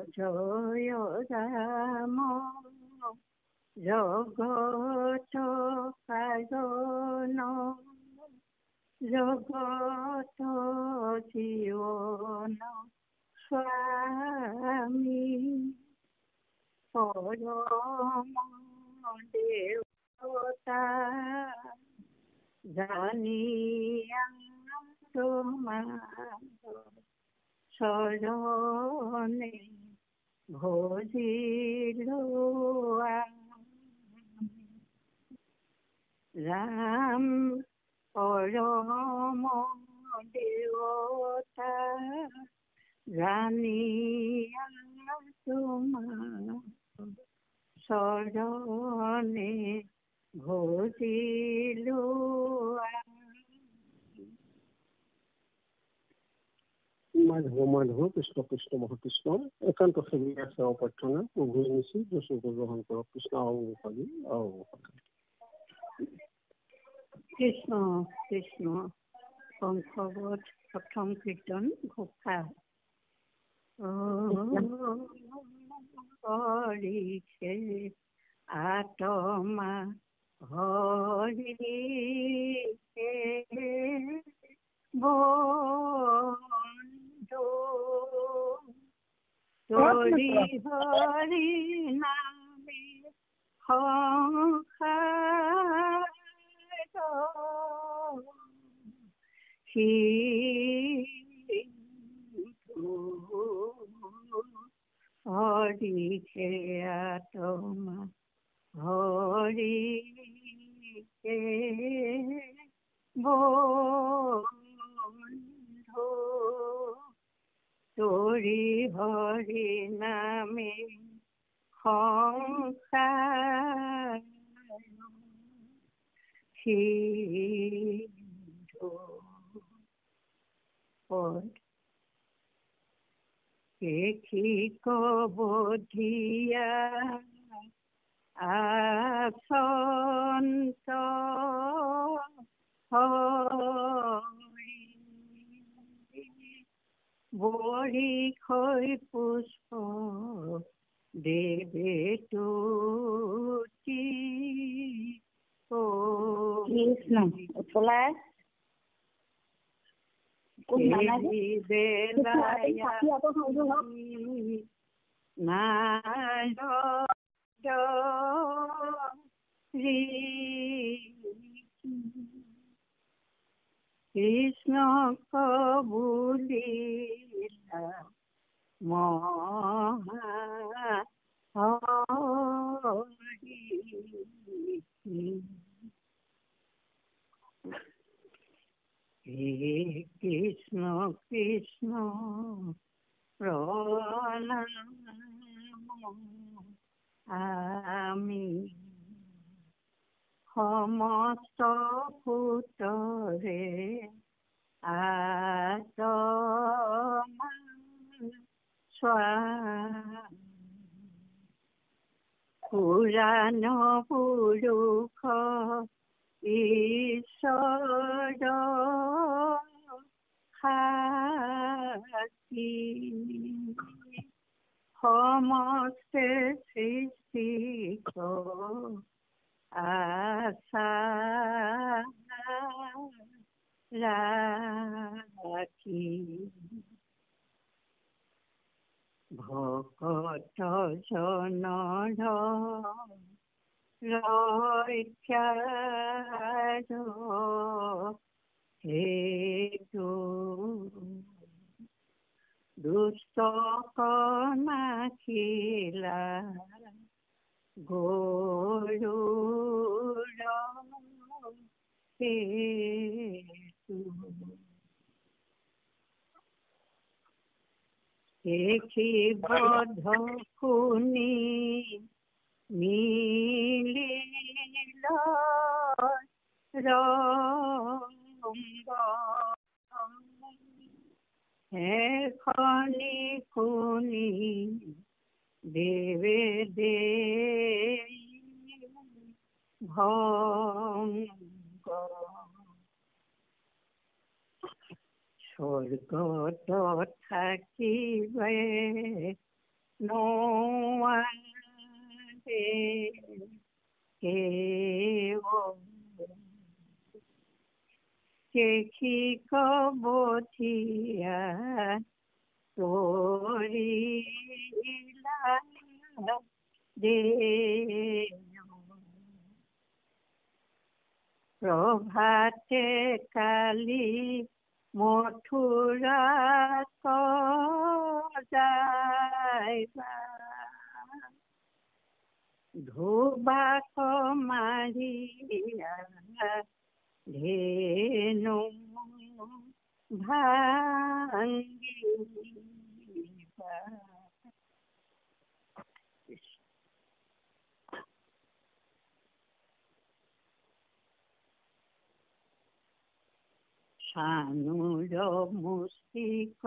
জয় রাম জগত কারণ জগত জীবন স্বামী পরম দেবতা জানিয়া তোমার শরণে ভজিল রাম পরম দেবতা জানিয়া তোমার শরণে ভজিল মাধব মাধব কৃষ্ণ কৃষ্ণ মহাকৃষ্ণ একান্ত সেবী আছে অপ্রার্থনা প্রভু নিশ্চিত যশোক গ্রহণ কৰক কৃষ্ণ কৃষ্ণ কৃষ্ণ শংকৰবধ প্ৰথম কীৰ্তন ঘোষা হৰিষে আত্মা হৰিষে বন্ধু হৰি হৰি নামে সংসাৰ হৰিষে আত্মা হৰিষে বন্ধু হৰি হৰি নামে সংসাৰ সিন্ধু দেখি কবধিয়া আসন্ত হৰি বৰিষৈ পুষ্প দেৱে তুতি কৃষ্ণ উঠলাই কৃষ্ণ কবুলিলা মহাহৰি হে কৃষ্ণ কৃষ্ণ প্ৰণাম আমি সমস্ত ভূতৰে আত্মা স্বামী পুৰাণ পুৰুষ ঈশ্বৰ সাক্ষী সমস্তে সৃষ্টি আশা ৰাখি ভকত জনৰ ৰক্ষাৰ হেতু দুষ্ট নাখিলা গৰুৰ হেতু দেখি বধ শুনি মিলিল ৰংগ এখনি শুনি দেৱে ভংগ স্বৰ্গত থাকিবে no one Keki kabotia torila de প্রভাতে কালি মথুরা যাইবা ধুবাক মারিয়া ধেনু ভাঙ্গিবা সানুর মুস্তিক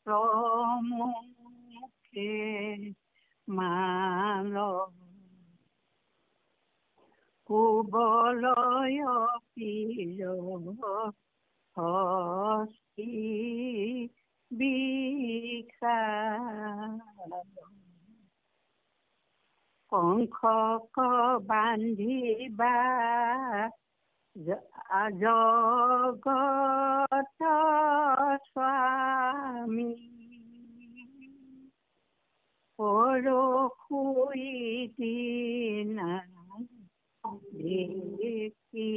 প্রমুখে মাল কুবলয় পীর হস্তি বিখাল কংখক বান্ধিবা জগত স্বামী পৰশুই দিনা দেখিব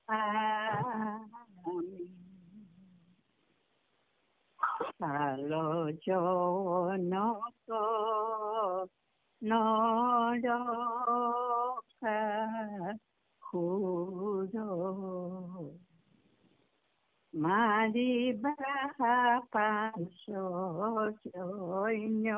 আমি কাল জনক নৰকা খুৰ মাৰিবা পাঁচ সৈন্য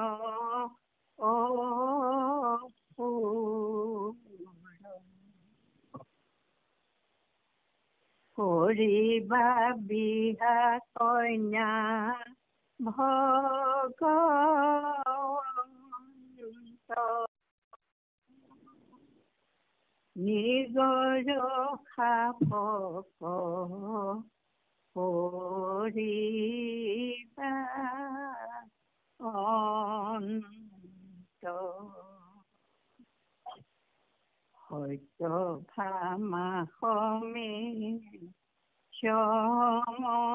কৰিবা বিহা কন্যা ভগৱন্ত নিগৰ খাপক কৰিবা অন্ত সত্য ভামা সমে চমন্ত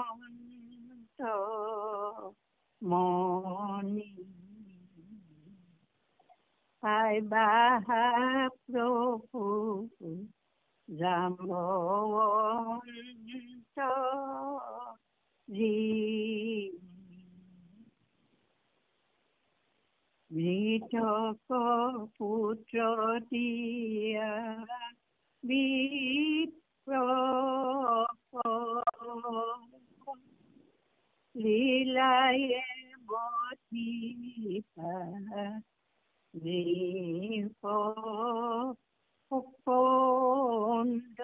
মণি পাইবা প্ৰভু জাম্বৱন্ত মৃতক পুত্ৰ দিয়া বিপ্ৰ লীলায়ে বধিপা পণ্ড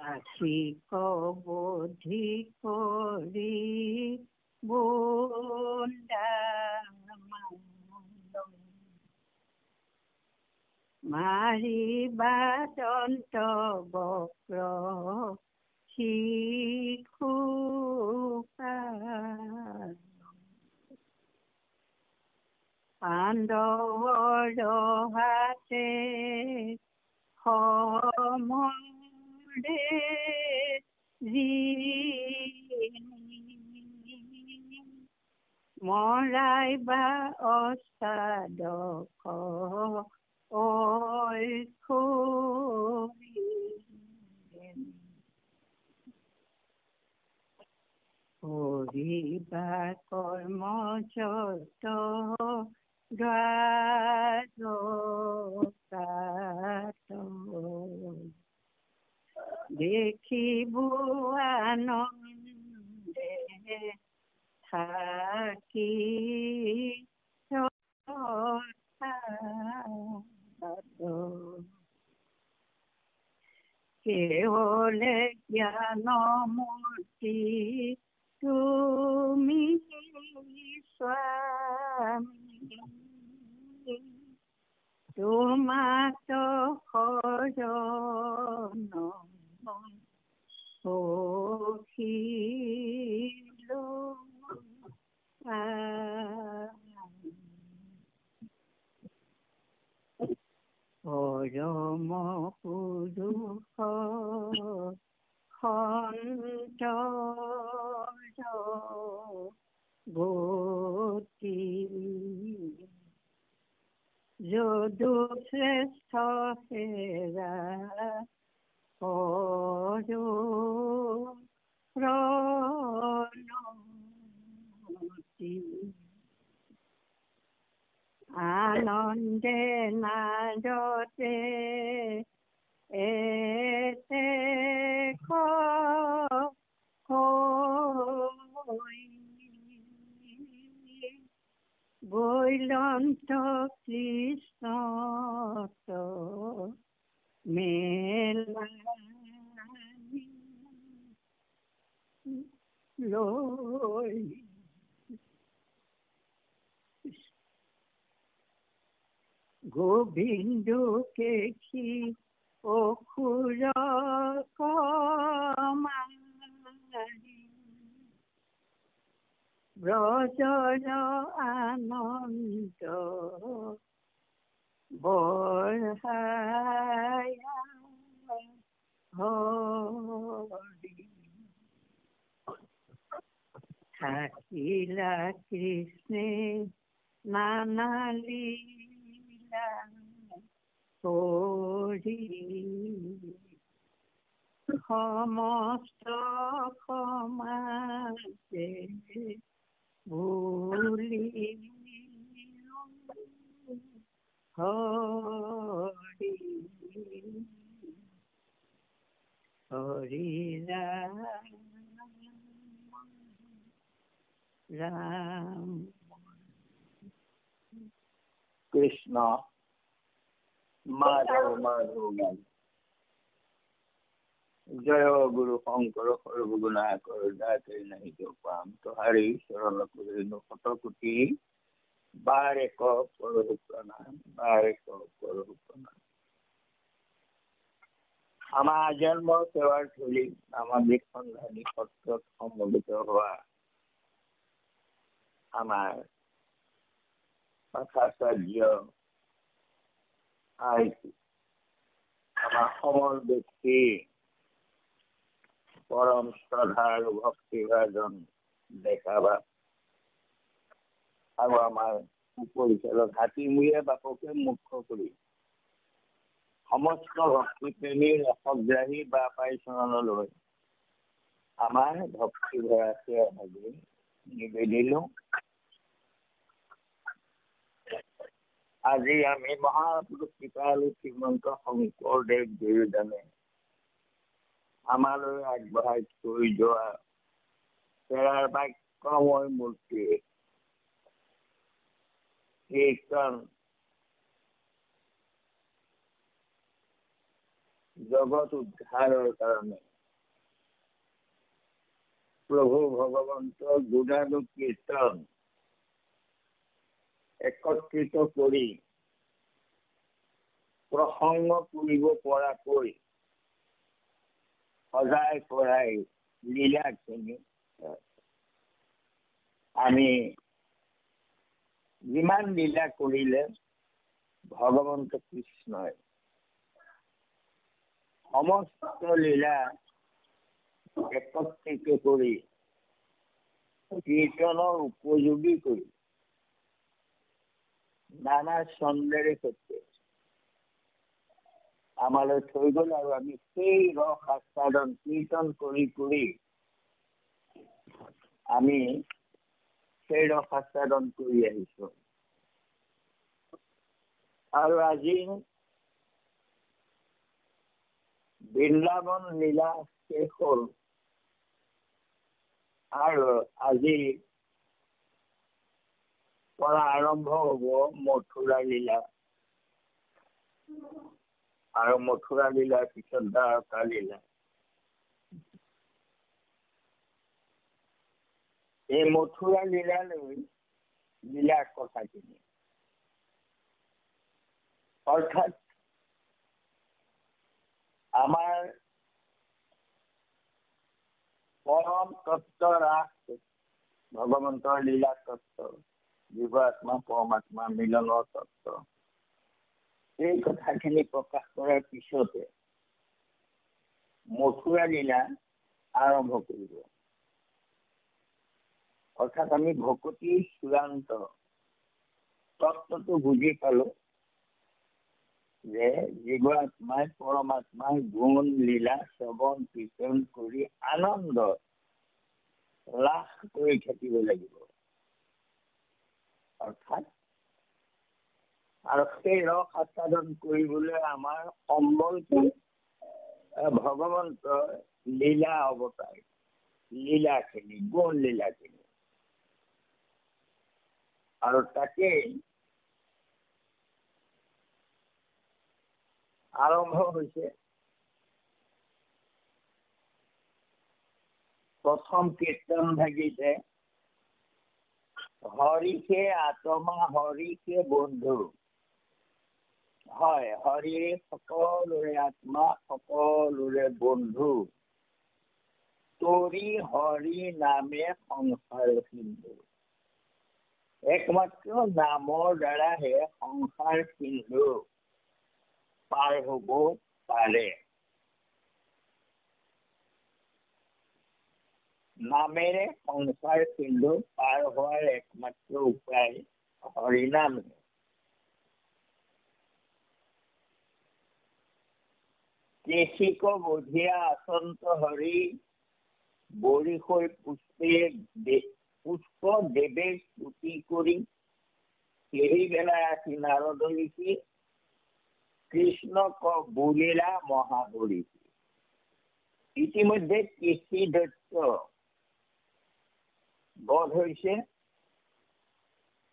আশিক বুদ্ধি কৰি মাৰিবা দন্ত বক্ৰ শিশু পাণ্ডৱৰ হাতে সমৰে মৰাইবা অষ্টাদশ কৰিবা কৰ্মযত দ্বাৰকাত দেখিব আনন্দে থাকি কেৱলে জ্ঞান মূৰ্তি তুমি স্বামী তোমাক শৰণ সখিলো পৰম পুৰুষ গতি যদু শ্ৰেষ্ঠ সেৰা প্ৰণতি আনন্দে নাদতে এতে বৈলন্ত কৃষ্ণ মেলা লৈ গোবিন্দু কেখি অসুৰ কমাৰি ব্ৰজৰ আনন্দ বঢ়ায়া হৰি থাকিলা কৃষ্ণে নানা লীলা কৰি সমস্ত সমাজে ভুলি হৰি হৰি ৰাম কৃষ্ণ মাধৱ মাধৱ গান জয় গুৰু শঙ্কৰ সৰ্বগুণাকৰ দাতে নাহি কেউ পাম তোহাৰি চৰণ কৰিনু শতকোটি বাৰ এক কৰহু প্ৰণাম বাৰ এক কৰহু প্ৰণাম। আমাৰ জন্ম সেৱাৰ থলী সামাজিক সন্ধানী সত্ৰত সমবেত হোৱা আমাৰ পাঠাচাৰ্য আমাৰ সমৰ ব্যক্তি পৰম শ্ৰদ্ধা আৰু ভক্তিভাজন দেখা বা আৰু আমাৰ পৰিচালক হাতীমূৰীয়া বাপকে মুখ্য কৰি সমস্ত ভক্তি প্ৰেমীৰ ৰসগ্ৰাহী বা পাইচৰণলৈ আমাৰ ভক্তি ভৰাকে নিবেদিলো। আজি আমি মহাপুৰুষ কৃপালু শ্ৰীমন্ত শংকৰদেৱ গুৰুজনে আমালৈ আগবঢ়াই থৈ যোৱা তেৰাৰ বাক্যময় মূৰ্তি কীৰ্তন জগত উদ্ধাৰৰ কাৰণে প্ৰভু ভগৱন্তৰ গুণানুকীৰ্তন একত্ৰিত কৰি প্ৰসংগ কৰিব পৰাকৈ সজাই পৰাই লীলাখিনি আমি যিমান লীলা কৰিলে ভগৱন্ত কৃষ্ণই সমস্ত লীলা একত্ৰিত কৰি কীৰ্তনৰ উপযোগী কৰি নানা ছন্দেৰে সৈতে আমালৈ থৈ গল আৰু আমি সেই ৰস আস্বাদন কীৰ্তন কৰি কৰি আমি সেই ৰস আস্বাদন কৰি আহিছো। আৰু আজি বৃন্দাবন লীলা শেষ হল আৰু আজি পৰা আৰম্ভ হব মথুৰা লীলা আৰু মথুৰা লীলাৰ পিছত দ্বাৰকা লীলা। এই মথুৰা লীলালৈ লীলাৰ কথাখিনি অৰ্থাৎ আমাৰ পৰম তত্ত্ব ৰাস ভগৱন্তৰ লীলা তত্ত্ব, জীৱাত্মা পৰমাত্মা মিলনৰ তত্ত্ব, এই কথাখিনি প্ৰকাশ কৰাৰ পিছতে মথুৰা লীলা আৰম্ভ কৰিব। অৰ্থাৎ আমি ভকতিৰ চূড়ান্ত তত্ত্বটো বুজি পালো যে জীৱাত্মাই পৰমাত্মাৰ গুণ লীলা শ্ৰৱণ কীৰ্তন কৰি আনন্দ লাভ কৰি থাকিব লাগিব। অৰ্থাৎ আৰু সেই ৰস আস্বাদন কৰিবলৈ আমাৰ সম্বল কি? ভগৱন্তৰ লীলা অৱতাৰ, লীলাখিনি, গুণ লীলাখিনি। আৰু তাকেই আৰম্ভ হৈছে প্ৰথম কীৰ্তন ভাগিতে হৰিকে আত্মা হৰিকে বন্ধু। হয়, হৰিৰে সকলোৰে আত্মা, সকলোৰে বন্ধু। তোৰি হৰি নামে সংসাৰ সিন্ধু। একমাত্ৰ নামৰ দ্বাৰাহে সংসাৰ সিন্ধু পাৰ হব পাৰে। নামেৰে সংসাৰ সিন্ধু পাৰ হোৱাৰ একমাত্ৰ উপায় হৰিনাম। কেশিক বধিয়া আচন্ত হৰি বৰিষৈ পুষ্প দেৱে স্তুতি কৰি সেই বেলা আছি নাৰদ ঋষি কৃষ্ণক বুলিলা মহাহৰি। ইতিমধ্যে কৃষি দৈত্য বধ হৈছে।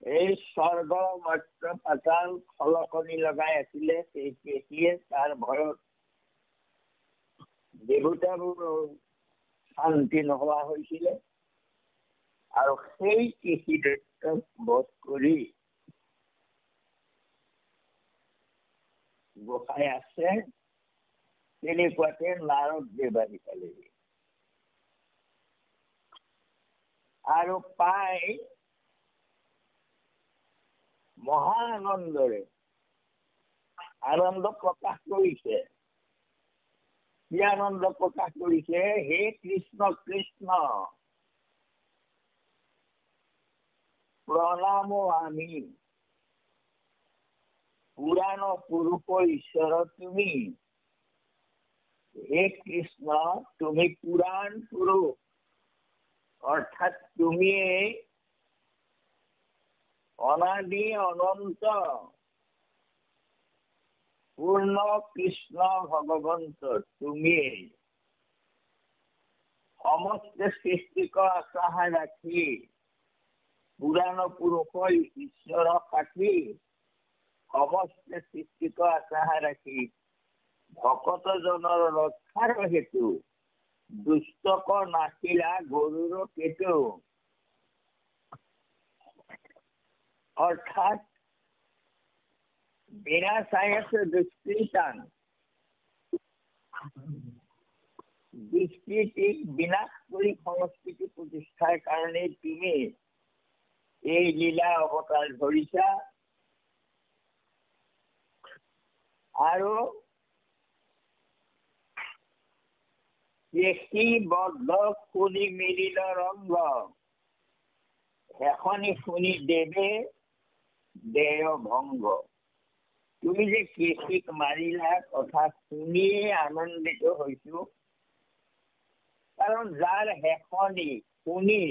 এই স্বৰ্গ মৰ্ত্য পাতাল খলকনি লগাই আছিলে। সেই কেশিয়ে তাৰ ভয়ত দেৱতাবোৰ শান্তি নোহোৱা হৈছিলে আৰু সেই কৃষি দৈত্যক বধ কৰি গোসাই আছে। তেনেকুৱাতে নাৰদ দেৱ আহি পালেহি আৰু পাই মহা আনন্দৰে আনন্দ প্ৰকাশ কৰিছে। কি আনন্দ প্ৰকাশ কৰিছে? হে কৃষ্ণ কৃষ্ণ, প্ৰণাম আমি, পুৰাণ পুৰুষ ঈশ্বৰ তুমি। হে কৃষ্ণ, তুমি পুৰাণ পুৰুষ, অৰ্থাৎ তুমি অনাদি অনন্ত পূৰ্ণ কৃষ্ণ ভগৱন্ত। তুমি সমস্ত সৃষ্টিক আশা ৰাখি পুৰাণ পুৰুষ ঈশ্বৰ সাক্ষী, সমস্ত সৃষ্টিক আশা ৰাখি ভকত জনৰ ৰক্ষাৰ হেতু দুষ্টক নাচিলা গৰুৰ কেতু। অৰ্থাৎ বিনা সায়স দুষ্কৃতান, দুষ্কৃতিক বিনাশ কৰি সংস্কৃতি প্ৰতিষ্ঠাৰ কাৰণে তুমি এই লীলা অৱতাৰ ধৰিছা। আৰু কেশী বদ্ধ শুনি মিলিল ৰংগ, এখনি শুনি দেৱে দেয় ভংগ। তুমি যে কেশীক মাৰিলা কথা শুনিয়ে আনন্দিত হৈছো। কাৰণ যাৰ হেখনি শুনি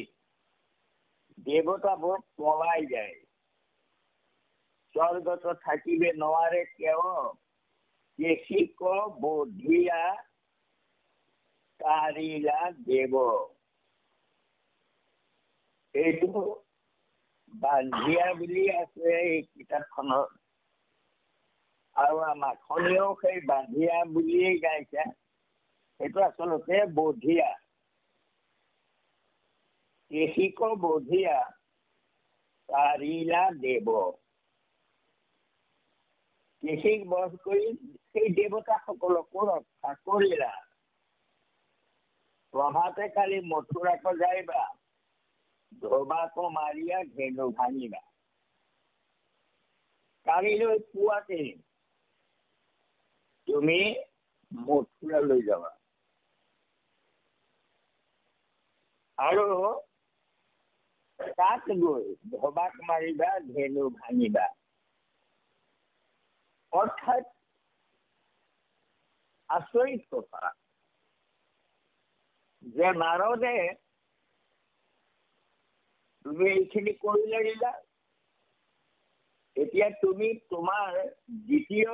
দেৱতাবোৰ পলাই যায়, স্বৰ্গত থাকিব নোৱাৰে। তেওঁ কেশীক বধিয়া কাৰিলা দেৱ। এইটো বান্ধিয়া বুলি আছে এই কিতাপখনত, আৰু আমাৰ খনিও সেই বান্ধিয়া বুলিয়েই গাইছে। সেইটো আচলতে বধিয়া। কেশিক বধিয়া কাৰিলা দেৱ। কেশীক বধ কৰি সেই দেৱতাসকলকো ৰক্ষা কৰিলা। প্ৰভাতে কালি মথুৰাক যাইবা, ধোবাক মাৰিয়া ধেনু ভাঙিবা। কালিলৈ পুৱাতে তুমি মথুৰালৈ যাবা আৰু তাত গৈ ধোবাক মাৰিবা, ধেনু ভাঙিবা। অৰ্থাৎ আচৰিত কথা যে নাৰদে তুমি এইখিনি কৰিলে দিলা, এতিয়া তুমি তোমাৰ দ্বিতীয়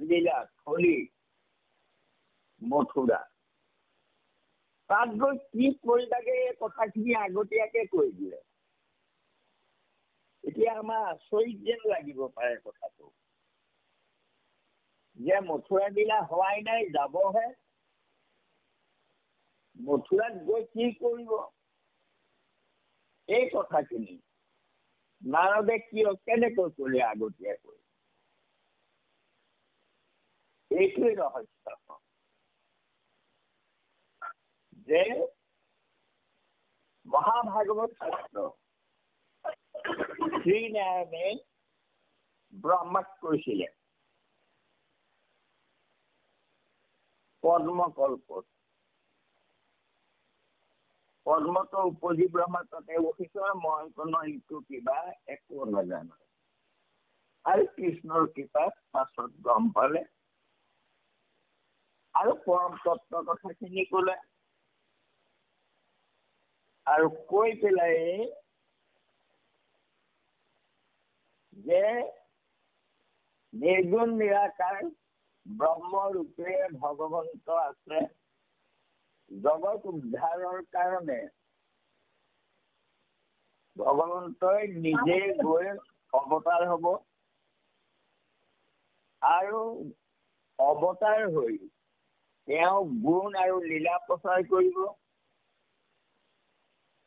লীলা থলী মথুৰা, তাত গৈ কি কৰি লাগে এই কথাখিনি আগতীয়াকে কৈ দিলে। এতিয়া আমাৰ আচৰিত যেন লাগিব পাৰে কথাটো, যে মথুৰা লীলা হোৱাই নাই, যাবহে। মথুৰাত গৈ কি কৰিব এই কথাখিনি নাৰদে কেনেকৈ ক'লে আগতীয়াকৈ? এইটোৱেই ৰহস্য যে মহাভাগৱত শাস্ত্ৰ শ্ৰীনাৰায়ণে ব্ৰহ্মাক কৈছিলে পদ্মকল্পত, পদ্মটো উপজি ব্ৰহ্মা তাতে বহিছো, মই কোনো ইটো কিবা একো নাজানো। আৰু কৃষ্ণৰ কৃপাত পাছত গম পালে আৰু পৰম তত্ত্ব কথাখিনি ক'লে আৰু কৈ পেলাই যে নিৰ্গুণ নিৰাকাৰ ব্ৰহ্মৰূপে ভগৱন্ত আছে, জগত উদ্ধাৰৰ কাৰণে ভগৱন্তই নিজে গৈ অৱতাৰ হব আৰু অৱতাৰ হৈ তেওঁ গুণ আৰু লীলা প্ৰচাৰ কৰিব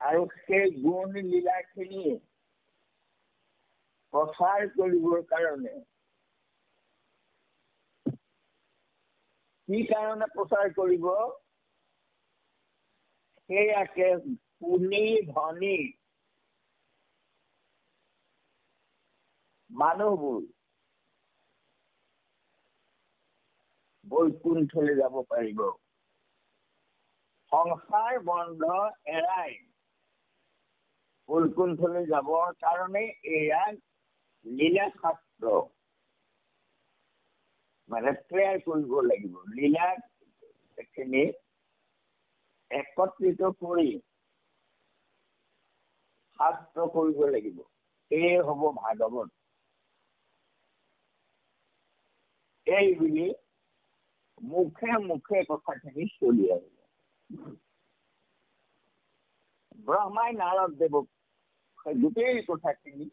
আৰু সেই গুণ লীলাখিনি প্ৰচাৰ কৰিবৰ কাৰণে কি কাৰণে প্ৰচাৰ কৰিব? সেয়াকে পুনি ধনী মানুহবোৰ বৈকুণ্ঠলৈ যাব পাৰিব, সংসাৰ বন্ধ এৰাই বৈকুণ্ঠলৈ যাবৰ কাৰণে এয়া লীলা শাস্ত্ৰ মানে তৈয়াৰ কৰিব লাগিব। লীলা খিনি একত্ৰিত কৰি শাস্ত্ৰ কৰিব লাগিব, এয়ে হ'ব ভাগৱত। এই বুলি মুখে মুখে কথাখিনি চলি আহিলে। ব্ৰহ্মাই নাৰদ দেৱক গোটেই কথাখিনি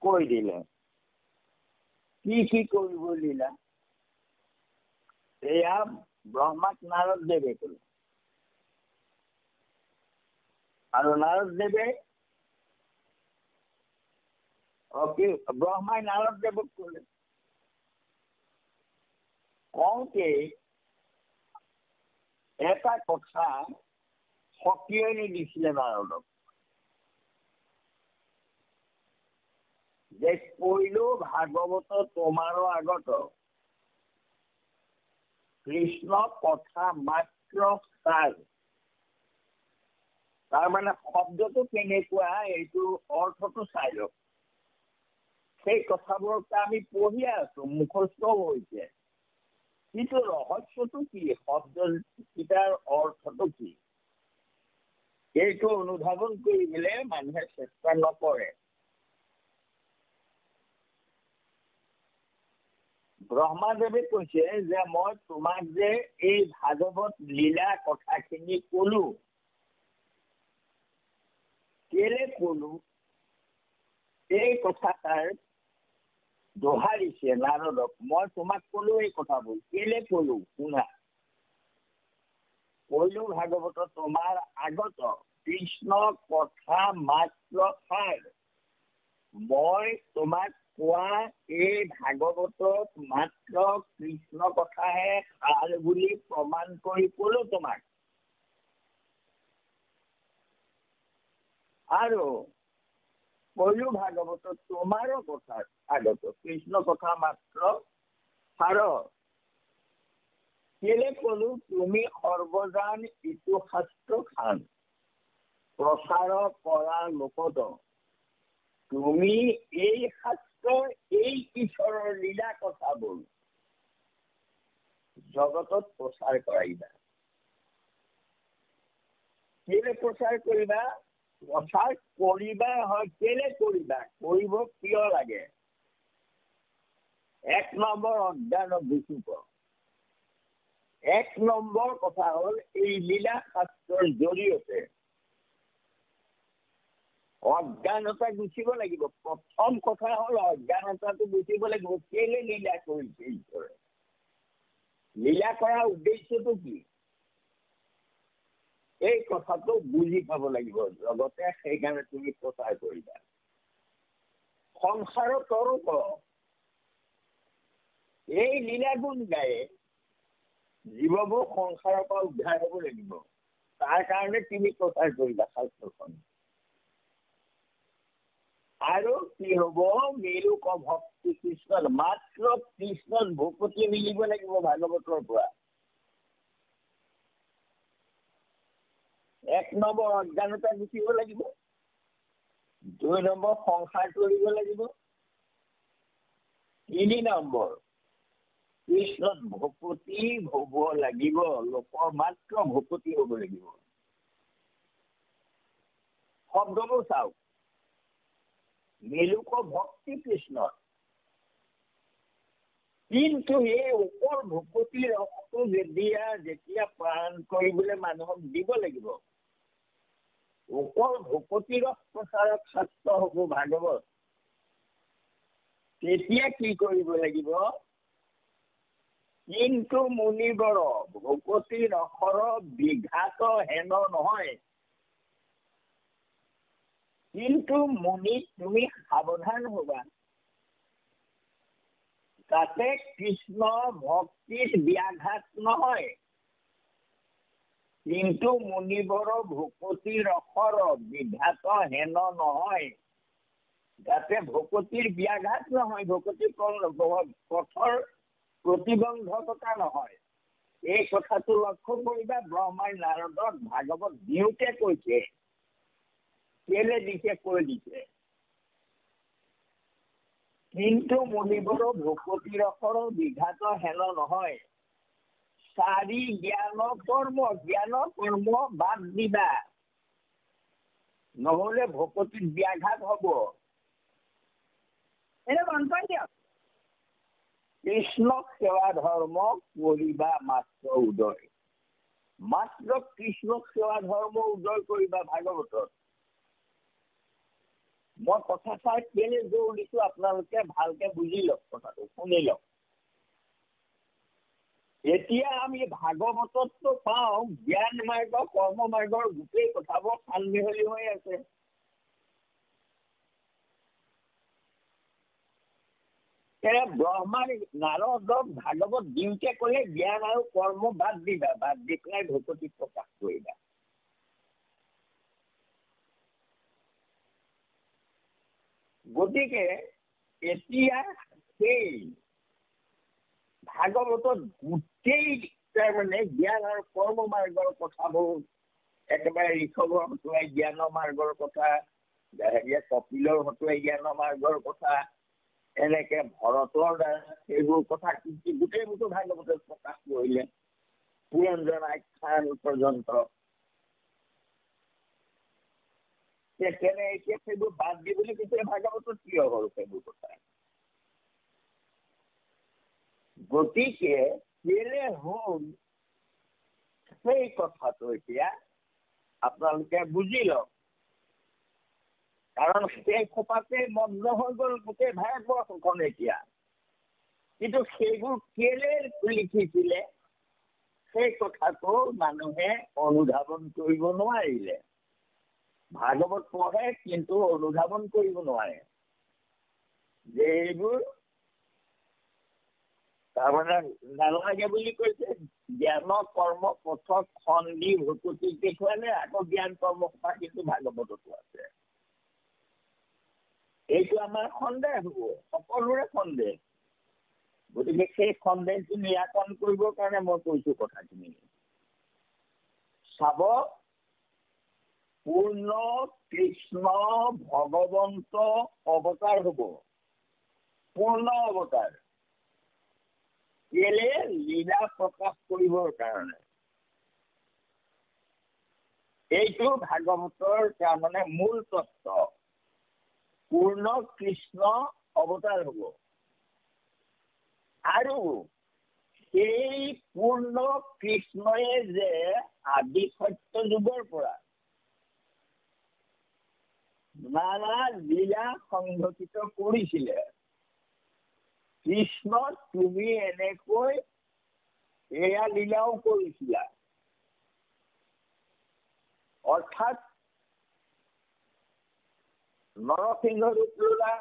কৈ দিলে, কি কি কৰিব লীলা এয়া ব্ৰহ্মাক নাৰদ দেৱে ক'লে। আৰু নাৰদ দেৱে ব্ৰহ্মাই নাৰদ দেৱক ক'লে। কওঁতে এটা কথা সকীয়নি দিছিলে নাৰদক, যে কৈলো ভাগৱত তোমাৰো আগত কৃষ্ণ কথা মাত্ৰ সাৰ। তাৰমানে শব্দটো কেনেকুৱা এইটো অৰ্থটো চাই লওক। সেই কথাবোৰকে আমি পঢ়ি আছো, মুখস্থ হৈছে, কিন্তু ৰহস্যটো কি, শব্দকেইটাৰ অৰ্থটো কি, এইটো অনুধাৱন কৰিবলৈ মানুহে চেষ্টা নকৰে। ব্ৰহ্মাদেৱে কৈছে যে মই তোমাক যে এই ভাগৱত লীলা কথাখিনি কলো, কেলে কলো এই কথাষাৰ দোহাৰিছে নাৰদক। মই তোমাক কলো এই কথাবোৰ, কেলে কলো শুনা। কৈলো ভাগৱত তোমাৰ আগত কৃষ্ণ কথা মাত্ৰ সাৰ। মই তোমাক কোৱা এই ভাগৱতত মাত্ৰ কৃষ্ণ কথাহে সাৰ বুলি প্ৰমাণ কৰি কলো তোমাক। আৰু কলো ভাগৱতত তোমাৰো কথা আগত কৃষ্ণ কথা মাত্ৰ সাৰ। কেলে কলো তুমি সৰ্বজান ইটো শাস্ত্ৰ খান প্ৰচাৰ কৰা লোকত তুমি এই শাস্ত্ৰৰ এই ঈশ্বৰৰ লীলা কথাবোৰ জগতত প্ৰচাৰ কৰাইবা। কেলে প্ৰচাৰ কৰিবা? প্ৰচাৰ কৰিবা হয়, কেলে কৰিবা? কৰিব কিয় লাগে? 1 নম্বৰ অজ্ঞান বিচুপ। 1 নম্বৰ কথা হ'ল এই লীলা শাস্ত্ৰৰ জৰিয়তে অজ্ঞানতা গুচিব লাগিব। প্ৰথম কথা হ'ল অজ্ঞানতাটো গুচিব লাগিব। কেলে লীলা কৰিছে ঈশ্বৰে? লীলা কৰাৰ উদ্দেশ্যটো কি? এই কথাটো বুজি পাব লাগিব জগতে। সেইকাৰণে তুমি প্ৰচাৰ কৰিবা। সংসাৰৰ তৰক এই লীলা গুণ গায়ে জীৱবোৰ সংসাৰৰ পৰা উদ্ধাৰ হ'ব লাগিব। তাৰ কাৰণে তুমি প্ৰচাৰ কৰিবা শাস্ত্ৰখন। আৰু কি হব? মেৰুক ভক্তি কৃষ্ণ, মাত্ৰ কৃষ্ণত ভকতি মিলিব লাগিব ভাগৱতৰ পৰা। 1 নম্বৰ অজ্ঞানতা গুচিব লাগিব। 2 নম্বৰ সংসাৰ কৰিব লাগিব। 3 নম্বৰ কৃষ্ণত ভকতি হব লাগিব। লোকৰ মাত্ৰ ভকতি হব লাগিব। শব্দবোৰ চাওক। মেলুক ভক্তি কৃষ্ণ, কিন্তু এই ওপৰ ভকতিৰ ৰসটো যেতিয়া প্ৰাণ কৰিবলৈ মানুহক দিব লাগিব, ওপৰ ভকতি ৰস প্ৰচাৰক শাস্ত্ৰ হব ভাগৱত, তেতিয়া কি কৰিব লাগিব? কিন্তু মুনিবৰ ভকতি ৰসৰ বিঘাত হেন নহয়। কিন্তু মুনি তুমি সাৱধান হবা যাতে কৃষ্ণ ভক্তিৰ ব্যাঘাত নহয়। কিন্তু মুনিবৰ ভকতি ৰসৰ বিঘাত হেন নহয়, যাতে ভকতিৰ ব্যাঘাত নহয়, ভকতিৰ পথৰ প্ৰতিবন্ধকতা নহয়। এই কথাটো লক্ষ্য কৰিবা। ব্ৰহ্মাই নাৰদক ভাগৱত দিওঁতে কৈছে। কেলে দিছে? কৈ দিছে। কিন্তু মুনিবৰ ভকতি ৰসৰ বিঘাত হেন নহয়। 4 জ্ঞান কৰ্ম বাদ দিবা, নহলে ভকতিৰ ব্যাঘাত হব। এটা মন পাই দিয়ক। কৃষ্ণক সেৱা ধৰ্ম কৰিবা মাত্ৰ উদয়। মাত্ৰ কৃষ্ণক সেৱা ধৰ্ম উদয় কৰিবা ভাগৱতত। মই কথা চাই কেলে জোৰ দিছো আপোনালোকে ভালকে বুজি লওক, কথাটো শুনি লওক। এতিয়া আমি ভাগৱততো পাওঁ জ্ঞান মাৰ্গ কৰ্ম মাৰ্গৰ গোটেই কথাবোৰ সাল মিহলি হৈ আছে। ব্ৰহ্মাৰ নাৰদক ভাগৱত দিওঁতে ক'লে জ্ঞান আৰু কৰ্ম বাদ দিবা, বাদ দি পেলাই ভকতি প্ৰকাশ কৰিবা। গতিকে এতিয়া সেই ভাগৱতত গোটেই তাৰমানে জ্ঞান আৰু কৰ্ম মাৰ্গৰ কথাবোৰ একেবাৰে ঋষভৰ হতুৱাই জ্ঞান মাৰ্গৰ কথা, কপিলৰ হতুৱাই জ্ঞান মাৰ্গৰ কথা, এনেকে ভৰতৰ দ্বাৰা সেইবোৰ কথা গোটেইবোৰতো ভাগৱতত প্ৰকাশ কৰিলে পুৰঞ্জন আখ্যান পৰ্যন্ত। তেনে এতিয়া সেইবোৰ বাদ দি বুলি কৈছে ভাগৱতত কিয় হ'ল সেইবোৰ কথা? গতিকে কেলে হ'ল সেই কথাটো এতিয়া আপোনালোকে বুজি লওক। কাৰণ সেই খোপাতে মগ্ন হৈ গ'ল গোটেই ভাৰতবৰ্ষখন এতিয়া। কিন্তু সেইবোৰ কেলে লিখিছিলে সেই কথাটো মানুহে অনুধাৱন কৰিব নোৱাৰিলে। ভাগৱত পঢ়ে কিন্তু অনুধাৱন কৰিব নোৱাৰে। যে এইবোৰ তাৰমানে নালাগে বুলি কৈছে। জ্ঞান কৰ্ম পথক খন্দি ভকুতি দেখুৱালে আকৌ জ্ঞান কৰ্ম কথা কিন্তু ভাগৱততো আছে। এইটো আমাৰ সন্দেহ হ'ব, সকলোৰে সন্দেহ। গতিকে সেই সন্দেহটো নিৰাকৰণ কৰিবৰ কাৰণে মই কৈছো কথাখিনি। চাব, পূৰ্ণ কৃষ্ণ ভগৱন্ত অৱতাৰ হ'ব, পূৰ্ণ অৱতাৰ। কেলে? লীলা প্ৰকাশ কৰিবৰ কাৰণে। এইটো ভাগৱতৰ তাৰমানে মূল তত্ত্ব। পূৰ্ণ কৃষ্ণ অৱতাৰ হ'ব। আৰু সেই পূৰ্ণ কৃষ্ণয়ে যে আদি সত্য যুগৰ পৰা নানা লীলা সংঘটিত কৰিছিলে। কৃষ্ণ তুমি এনেকৈ এয়া লীলাও কৰিছিলা। অৰ্থাৎ নৰসিংহ ৰূপ ললা,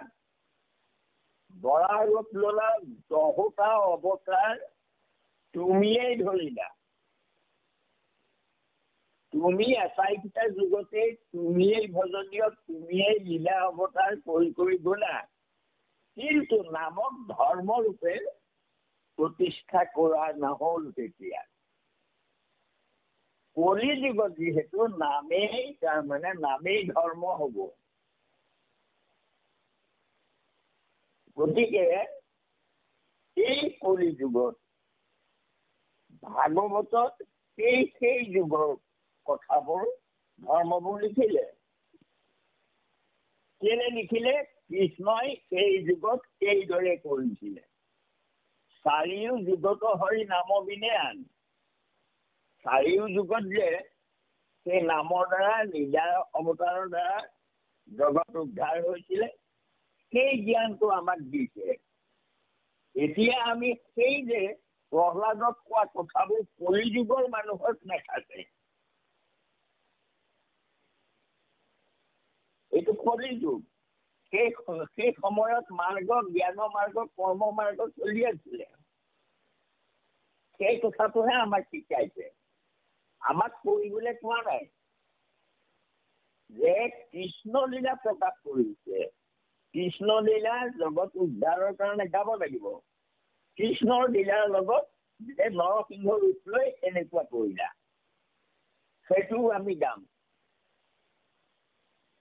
বৰা ৰূপ ললা, 10টা অৱতাৰ তুমিয়েই ধৰিলা। তুমি আটাইকেইটা যুগতে তুমিয়েই ভজনীয়, তুমিয়েই লীলা অৱতাৰ কৰি গলা। কিন্তু নামক ধৰ্মৰূপে প্ৰতিষ্ঠা কৰা নহল তেতিয়া। কলি যুগত যিহেতু নামেই তাৰমানে নামেই ধৰ্ম হ'ব। গতিকে এই কলি যুগত ভাগৱতত সেই যুগৰ কথাবোৰ ধৰ্মবোৰ লিখিলে। কেলে লিখিলে? কৃষ্ণই সেই যুগত এইদৰে কৰিছিলে। চাৰিও যুগতো হৰি নাম বিনে আন। চাৰিও যুগত যে সেই নামৰ দ্বাৰা, লীলা অৱতাৰৰ দ্বাৰা জগত উদ্ধাৰ হৈছিলে, সেই জ্ঞানটো আমাক দিছে। এতিয়া আমি সেই যে প্ৰহ্লাদক কোৱা কথাবোৰ কলি যুগৰ মানুহক নাথাকে। এইটো কলি যুগ। সেই সময়ত মাৰ্গ, জ্ঞান মাৰ্গ, কৰ্ম মাৰ্গ চলি আছিলে। সেই কথাটোহে আমাক শিকাইছে। আমাক কৰিবলৈ কোৱা নাই যে কৃষ্ণ লীলা প্ৰকাশ কৰিছে। কৃষ্ণ লীলা জগত উদ্ধাৰৰ কাৰণে গাব লাগিব। কৃষ্ণৰ লীলাৰ লগত যে নৰসিংহ ৰূপ লৈ এনেকুৱা কৰিলা, সেইটোও আমি গাম।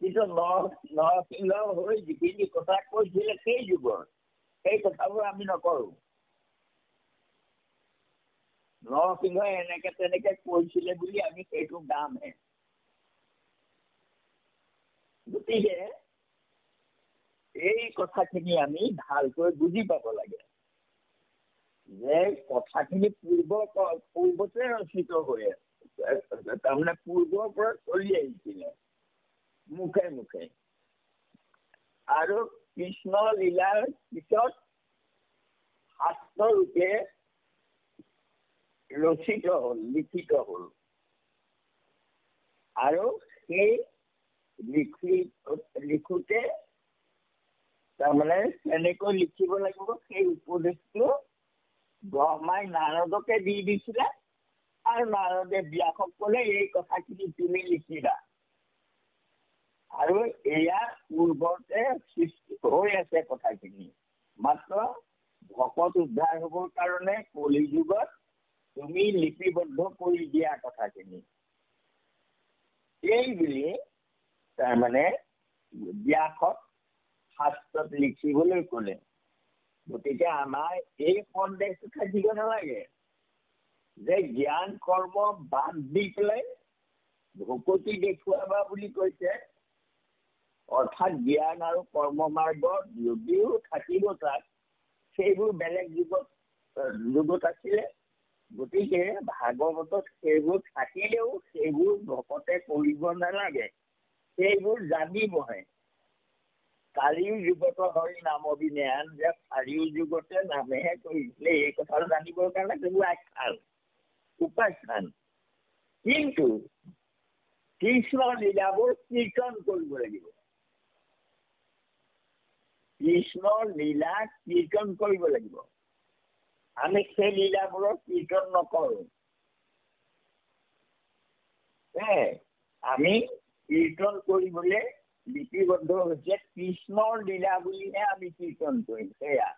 কিন্তু নৰসিংহ হৈ যিখিনি কথা কৈছিলে সেই যুগৰ, সেই কথাবোৰ আমি নকৰো। নৰসিংহই এনেকে তেনেকে কৈছিলে বুলি আমি সেইটো গামহে। গতিকে এই কথাখিনি আমি ভালকৈ বুজি পাব লাগে যে কথাখিনি পূৰ্বতে ৰচিত হৈ আছে, তাৰমানে পূৰ্বৰ পৰা চলি আহিছিলে মুখে মুখে। আৰু কৃষ্ণ লীলাৰ পিছত শাস্ত্ৰ ৰূপে ৰচিত হ'ল, লিখিত হ'ল। আৰু সেই লিখোতে তাৰমানে কেনেকৈ লিখিব লাগিব সেই উপদেশটো ব্ৰহ্মাই নাৰদকে দি দিছিলে। আৰু নাৰদে ব্যাসক ক'লে এই কথাখিনি তুমি লিখিবা। আৰু এয়া পূৰ্বতে সৃষ্টি হৈ আছে কথাখিনি। মাত্ৰ ভকত উদ্ধাৰ হ'বৰ কাৰণে কলি যুগত তুমি লিপিবদ্ধ কৰি দিয়া কথাখিনি। এই বুলি তাৰমানে ব্যাসক শাস্ত্ৰত লিখিবলৈ ক'লে। গতিকে আমাৰ এই সন্দেহটো থাকিব নালাগে যে জ্ঞান কৰ্ম বাদ দি পেলাই ভকতি দেখুৱাবা বুলি কৈছে। অৰ্থাৎ জ্ঞান আৰু কৰ্ম মাৰ্গত যদিও থাকিব তাত, সেইবোৰ বেলেগ যুগত আছিলে। গতিকে ভাগৱতত সেইবোৰ থাকিলেও সেইবোৰ ভকতে কৰিব নালাগে, সেইবোৰ জানিবহে। চাৰিও যুগতো হৰি নাম বিনে আন, যে চাৰিও যুগতে নামেহে কৰিছিলে এই কথা জানিবৰ কাৰণে সেইবোৰ আখ্যান, উপাখ্যান। কিন্তু কৃষ্ণ লীলাবোৰ কীৰ্তন কৰিব লাগিব। কৃষ্ণৰ লীলা কীৰ্তন কৰিব লাগিব। আমি সেই লীলাবোৰৰ কীৰ্তন নকৰোঁ। আমি কীৰ্তন কৰিবলৈ লিপিবদ্ধ হৈছে কৃষ্ণৰ লীলা বুলিহে আমি কীৰ্তন কৰিম। সেয়া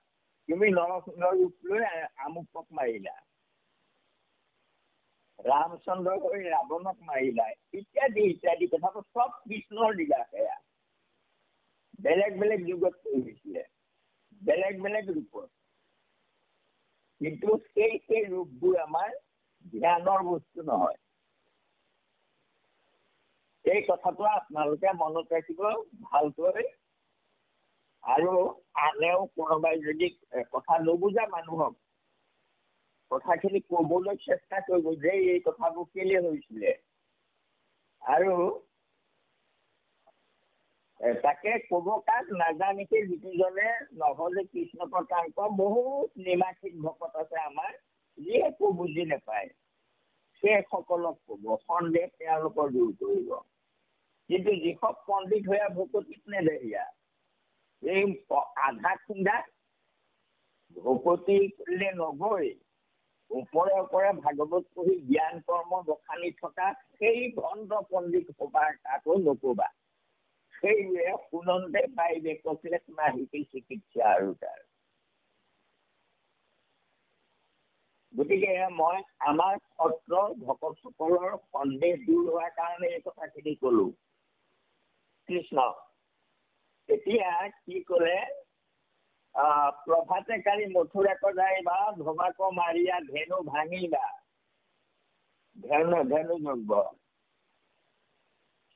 তুমি নৰসিংহৰ ৰূপ লৈ আমুকক মাৰিলা, ৰামচন্দ্ৰ হৈ ৰাৱণক মাৰিলা, ইত্যাদি ইত্যাদি কথাবোৰ চব কৃষ্ণৰ লীলা। সেয়া বেলেগ বেলেগ যুগত কৰিছিলে, বেলেগ বেলেগ ৰূপত, কিন্তু সেই ৰূপবোৰ আমাৰ ধ্যানৰ বস্তু নহয়। এই কথাটো আপোনালোকে মনত ৰাখিব ভালকৈ। আৰু আনেও কোনোবাই যদি কথা নুবুজা মানুহক কথাখিনি ক'বলৈ চেষ্টা কৰিব যে এই কথাবোৰ কেলে হৈছিলে, আৰু তাকে ক'ব কাক নাজানিকে যিজনে নহ'লে কৃষ্ণ প্ৰকাশ বহুত নিমাখিক ভকত আছে আমাৰ, যি একো বুজি নাপায়, সেইসকলক ক'ব, সন্দেহ তেওঁলোকৰ দূৰ কৰিব। কিন্তু যিসক পণ্ডিত হৈ ভকতিত নেদেহিয়া, এই আধা খুন্দা ভকতিলে নগৈ ওপৰে ওপৰে ভাগৱত পঢ়ি জ্ঞান কৰ্ম বখানি থকা সেই ভণ্ড পণ্ডিত সভাৰ কাকো নকবা। সেইবোৰে শুনন্তে পাৰিবে কক্লেশ মাহিকী চিকিৎসা আৰু তাৰ। গতিকে মই আমাৰ সত্ৰৰ ভকতসকলৰ সন্দেহ দূৰ হোৱাৰ কাৰণে এই কথাখিনি কলো। কৃষ্ণ এতিয়া কি ক'লে, প্ৰভাতে কালি মথুৰাক যাইবা, ধমাক মাৰিয়া ধেনু ভাঙিবা, ধেনু যজ্ঞ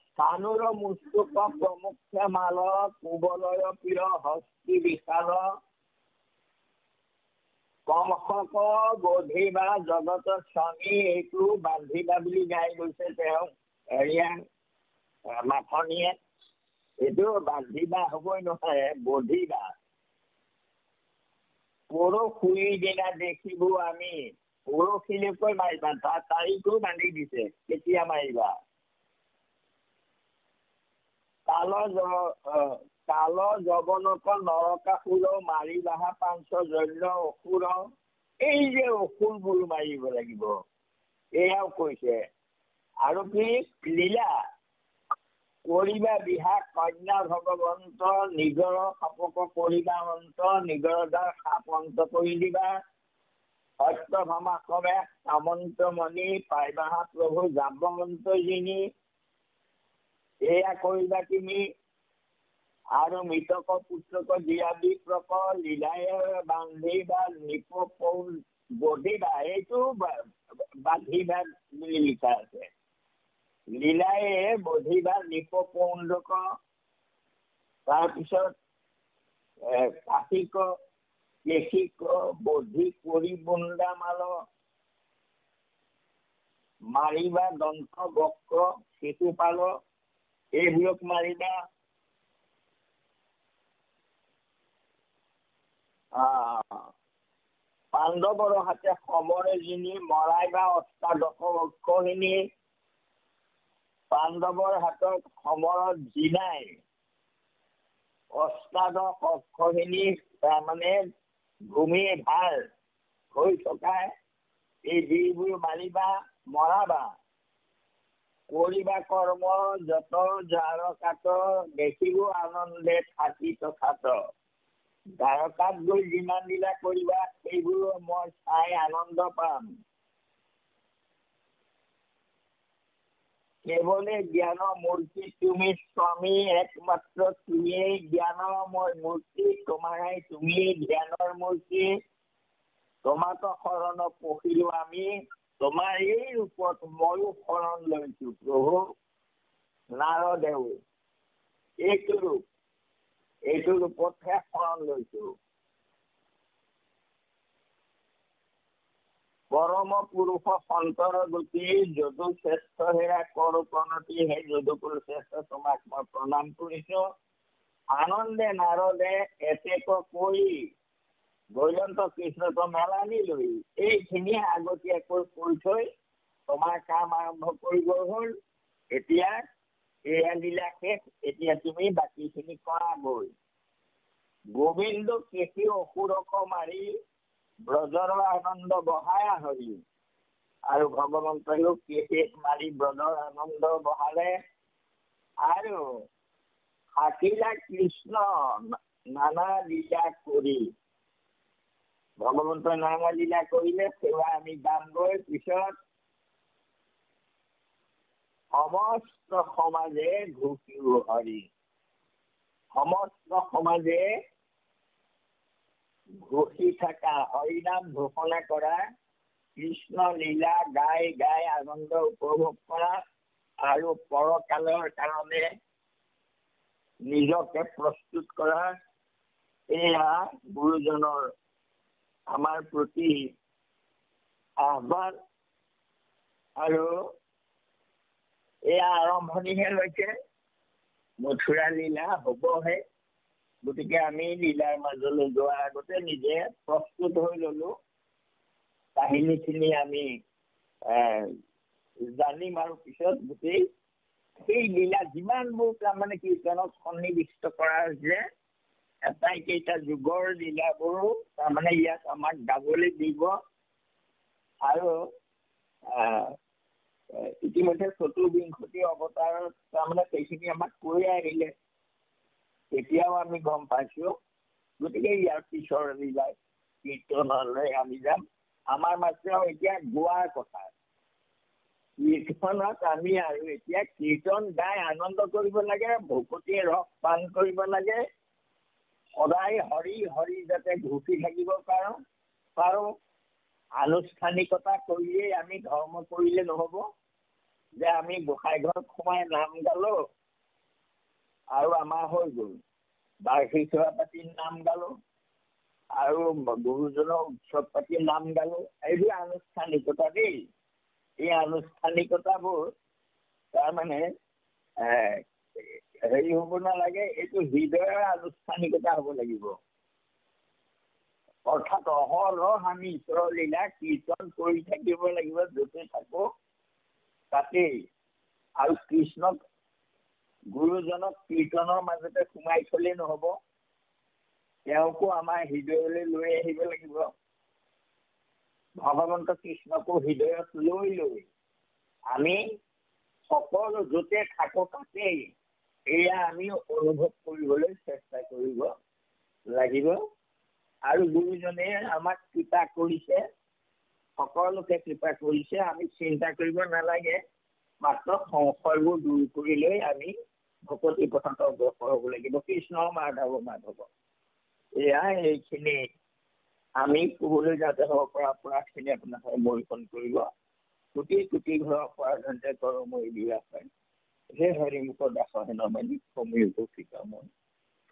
স্থানুৰ মুস্তুক প্ৰমুখ্য মাল, কুবলয় প্ৰিয় হস্তি বিশাল, কমশক বধিবা জগত স্বামী, এইটো বান্ধিবা বুলি গাই গৈছে তেওঁ হেৰিয়া মাথনিয়ে। এইটো বান্ধিবা হ'বই নহয়, বধিবা। পৰশুই দিনা দেখিব আমি, পৰহিলৈকৈ মাৰিবা, তাৰ তাৰিখো বান্ধি দিছে কেতিয়া মাৰিবা। কাল জৱনক নৰকাসুৰ, মাৰিবাহা পাঞ্চ জন্য অসুৰ। এই যে অসুৰবোৰ মাৰিব লাগিব, এয়াও কৈছে। আৰু কি লীলা কৰিবা বিহা কন্যা ভগৱন্ত, নিজৰ সাপক কৰিবা অন্ত, নিজৰ দ্বাৰ সাপ অন্ত কৰি দিবা। সত্য ভামাসমে সামন্ত মণি, পাইবাহা প্ৰভু যাবন্ত যিনি। এয়া কৰিবা তুমি। আৰু মৃতক পুত্ৰক দিয়া বিপ্ৰক, লীলায় বান্ধিবা নিপ বধিবা। এইটো বান্ধিবা বুলি লিখা আছে। লীলায়ে বধিবা নিপপৌণ্ডক, তাৰপিছত কাশিক কেশিক বধি কৰি বুন্দামাল, মাৰিবা দন্ত বক্ৰ শিশুপাল, এইবোৰক মাৰিবা। পাণ্ডৱৰ হাতে সমৰে যিনি, মৰাইবা অষ্টাদশ অক্ষহিনী। পাণ্ডৱৰ হাতত সমৰত জিনাই অষ্টাদশ অক্ষহিনী, তাৰমানে ভূমিৰ ভাৰ হৈ থকা এই যিবোৰ মাৰিবা, মৰাবা। কৰিবা কৰ্ম যত জাৰকাত, দেখিব আনন্দে থাকি তথাত। দ্বাৰকাত গৈ যিমান লীলা কৰিবা, সেইবোৰ মই চাই আনন্দ পাম। কেৱলে জ্ঞানৰ মূৰ্তি তুমি স্বামী, একমাত্ৰ তুমিয়েই জ্ঞানময় মূৰ্তি, তোমাৰাই তুমিয়েই জ্ঞানৰ মূৰ্তি। তোমাক শৰণ পঢ়িলো আমি, তোমাৰ এই ৰূপত ময়ো শৰণ লৈছো প্ৰভু। নাৰদেও এইটো ৰূপতহে শৰণ লৈছো। পৰম পুৰুষ সন্তৰ গতি, যদু শ্ৰেষ্ঠ হেৰা কৰ প্ৰণতি। হে যদুকুল শ্ৰেষ্ঠ, তোমাক মই প্ৰণাম কৰিছো। আনন্দে নাৰদে এতেক কৰি, বৈজন্ত কৃষ্ণক মেলানি লৈ এইখিনি আগতীয়াকৈ কৈ থৈ তোমাৰ কাম আৰম্ভ কৰিব হ'ল। এতিয়া এয়া লীলা শেষ, এতিয়া তুমি বাকীখিনি কৰা গৈ। গোবিন্দ কেশী অসুৰক মাৰি ব্ৰজৰ আনন্দ বঢ়াই হৰি। আৰু ভগৱন্তয়ো কেশীক মাৰি ব্ৰজৰ আনন্দ বঢ়ালে। আৰু থাকিলা কৃষ্ণ নানা লীলা কৰি। ভগৱন্তই নানা লীলা কৰিলে, সেয়া আমি গানগৈ। পিছত সমস্ত সমাজে ঘোষিও হৰি। সমস্ত সমাজে ঘোষি থকা, হৰিনাম ঘোষণা কৰা, কৃষ্ণ লীলা গাই গাই আনন্দ উপভোগ কৰা, আৰু পৰকালৰ কাৰণে নিজকে প্ৰস্তুত কৰা, এয়া গুৰুজনৰ আমাৰ প্ৰতি আহ্বান। আৰু এয়া আৰম্ভণিহে হৈছে, মথুৰা লীলা হবহে। গতিকে আমি লীলাৰ মাজলৈ যোৱাৰ আগতে নিজে প্ৰস্তুত হৈ ললো। কাহিনীখিনি আমি জানিম, আৰু পিছত গোটেই সেই লীলা যিমানবোৰ তাৰমানে কীৰ্তনত সন্নিৱিষ্ট কৰা হৈছে, এটাইকেইটা যুগৰ লীলাবোৰো তাৰমানে ইয়াত আমাক গাবলৈ দিব। আৰু ইতিমধ্যে চতুৰ্বিংশতি অৱতাৰত তাৰমানে সেইখিনি আমাক কৈ আহিলে, তেতিয়াও আমি গম পাইছো। গতিকে ইয়াৰ পিছৰ লীলা কীৰ্তনলৈ আমি যাম। আমাৰ মাত্ৰ এতিয়া গোৱাৰ কথা। কীৰ্তনত আমি আৰু এতিয়া কীৰ্তন গাই আনন্দ কৰিব লাগে, ভকতিৰ ৰস পান কৰিব লাগে, সদায় হৰি হৰি যাতে ঘূৰি থাকিব পাৰো। আনুষ্ঠানিকতা কৰিয়েই আমি ধৰ্ম কৰিলে নহব, যে আমি গোসাঁই ঘৰত সোমাই নাম গালো আৰু আমাৰ হৈ গ'ল। বাৰ্ষিক সেৱা পাতি নাম গালো আৰু গুৰুজনৰ উৎসৱ পাতি নাম গালো, এইবোৰ আনুষ্ঠানিকতা দেই। এই আনুষ্ঠানিকতাবোৰ তাৰমানে হেৰি হ'ব নালাগে, এইটো হৃদয়ৰ আনুষ্ঠানিকতা হ'ব লাগিব। অৰ্থাৎ অহৰহ আমি ঈশ্বৰৰ লীলা কীৰ্তন কৰি থাকিব লাগিব, য'তে থাকো তাতেই। আৰু কৃষ্ণক গুৰুজনক কীৰ্তনৰ মাজতে সোমাই থলে নহব, তেওঁকো আমাৰ হৃদয়লৈ লৈ আহিব লাগিব। ভগৱন্ত কৃষ্ণকো হৃদয়ত লৈ আমি সকলো য'তে থাকো তাতেই এয়া আমি অনুভৱ কৰিবলৈ চেষ্টা কৰিব লাগিব। আৰু গুৰুজনে আমাক কৃপা কৰিছে, সকলোকে কৃপা কৰিছে। আমি চিন্তা কৰিব নালাগে, মাত্ৰ সংশয়বোৰ দূৰ কৰি লৈ আমি ভকতি পথত অগ্ৰসৰ হ'ব লাগিব। কৃষ্ণ মাধৱ মাধৱ, এয়া এইখিনি আমি ক'বলৈ যাওঁতে হ'ব পৰা প্ৰাৰ্থখিনি আপোনাক সমৰ্পণ কৰিব। কোটি কোটি ঘৰৰ পৰাধনতে কৰমৰি দিয়া হয়, হে হৰিমুখ দাস হেন মানি সমীৰ কৃপাময়,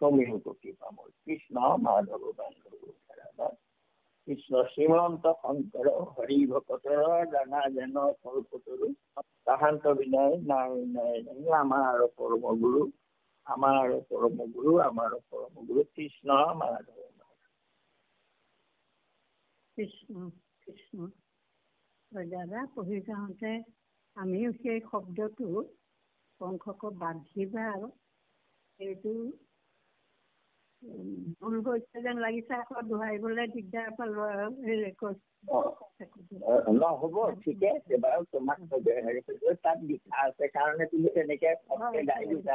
সমীৰ কৃপাময়। কৃষ্ণ মাধৱ বান্ধৱ কৃষ্ণ শ্ৰীমন্ত শংকৰ হৰি ভকতৰ জানা যেন কল্পতৰু তাহান্ত বিনয় নাই নাই নাই। আমাৰ পৰম গুৰু, আমাৰ পৰম গুৰু, আমাৰ পৰম গুৰু কৃষ্ণ মাধৱ। কৃষ্ণ কৃষ্ণ। দাদা পঢ়ি যাওঁতে আমিও সেই শব্দটো কংসক বান্ধিবা, সেইটো ভুল হৈছে যেন লাগিছে। আকৌ দোহাৰিবলৈ দিগদাৰ পালো আৰু নহ'ব, ঠিকে আছে বাৰু। তোমাক হেৰি তাত লিখা আছে কাৰণে তুমি তেনেকে গাই দিছা,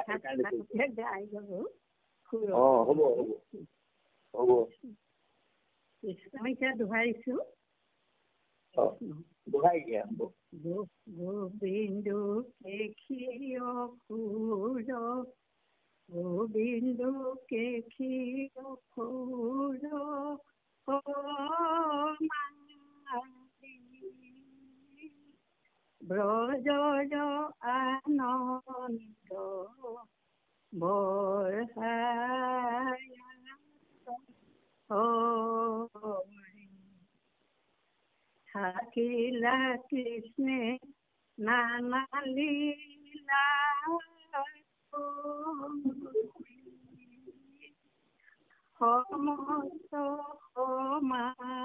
গাই যাব। হ'ব হ'ব হ'ব। আমি এতিয়া দোহাৰিছো। গোবিন্দু কেশী অসুৰ, গোবিন্দু কেশী অসুৰ, ব্ৰজৰ আনন্দ বঢ়াই থাকিলা কৃষ্ণে নানা লীলা, সমস্ত সমাজে